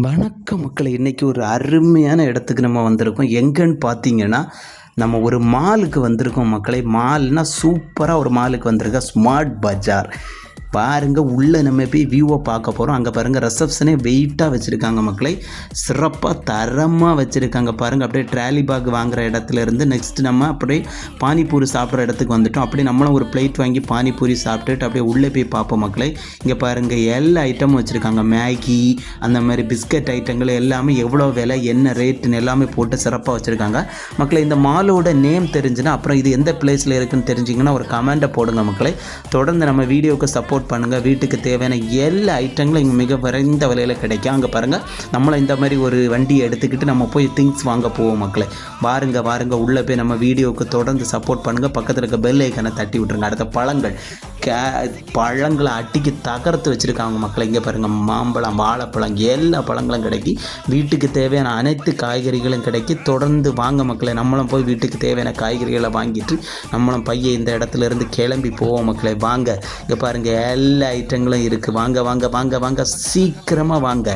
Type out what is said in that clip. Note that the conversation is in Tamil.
வணக்கம் மக்களே. இன்றைக்கி ஒரு அருமையான இடத்துக்கு நம்ம வந்திருக்கோம். எங்கன்னு பார்த்தீங்கன்னா, நம்ம ஒரு மாலுக்கு வந்திருக்கோம் மக்களே. மால்னால் சூப்பராக ஒரு மாலுக்கு வந்திருக்கோம். ஸ்மார்ட் பஜார் பாருங்கள். உள்ளே நம்ம போய் வியூவை பார்க்க போகிறோம். அங்கே பாருங்கள், ரிசப்ஷனே வெயிட்டாக வச்சுருக்காங்க மக்களே. சிறப்பாக தரமாக வச்சுருக்காங்க பாருங்கள். அப்படியே ட்ராலி பேக் வாங்குகிற இடத்துலேருந்து நெக்ஸ்ட் நம்ம அப்படியே பானிபூரி சாப்பிட்ற இடத்துக்கு வந்துவிட்டோம். அப்படியே நம்மளும் ஒரு பிளேட் வாங்கி பானிபூரி சாப்பிட்டுட்டு அப்படியே உள்ளே போய் பார்ப்போம் மக்களே. இங்கே பாருங்கள், எல்லா ஐட்டமும் வச்சுருக்காங்க. மேகி, அந்த மாதிரி பிஸ்கட் ஐட்டங்கள் எல்லாமே எவ்வளோ விலை, என்ன ரேட்டுன்னு எல்லாமே போட்டு சிறப்பாக வச்சுருக்காங்க மக்களே. இந்த மாலோட நேம் தெரிஞ்சுன்னா அப்புறம் இது எந்த பிளேஸில் இருக்குதுன்னு தெரிஞ்சிங்கன்னா ஒரு கமெண்ட்டை போடுங்க மக்களே. தொடர்ந்து நம்ம வீடியோவுக்கு சப்போர்ட் பண்ணுங்கள். வீட்டுக்கு தேவையான எல்லா ஐட்டங்களும் இங்கே மிக குறைந்த விலையில் கிடைக்கும். அங்கே பாருங்கள், நம்மளும் இந்த மாதிரி ஒரு வண்டியை எடுத்துக்கிட்டு நம்ம போய் திங்ஸ் வாங்க போவோம் மக்களே. வாருங்க உள்ளே போய் நம்ம வீடியோவுக்கு தொடர்ந்து சப்போர்ட் பண்ணுங்கள். பக்கத்தில் இருக்க பெல் ஐக்கனை தட்டி விட்டுருங்க. அடுத்த பழங்களை அட்டிக்கு தகர்த்து வச்சுருக்காங்க மக்களை. இங்கே பாருங்கள், மாம்பழம், வாழைப்பழம், எல்லா பழங்களும் கிடைக்கி. வீட்டுக்கு தேவையான அனைத்து காய்கறிகளும் கிடைக்கி. தொடர்ந்து வாங்க மக்களை. நம்மளும் போய் வீட்டுக்கு தேவையான காய்கறிகளை வாங்கிட்டு நம்மளும் பையன் இந்த இடத்துல இருந்து கிளம்பி போவோம் மக்களை. வாங்க, இங்கே பாருங்கள், எல்லா ஐட்டங்களும் இருக்குது. வாங்க சீக்கிரமாக வாங்க.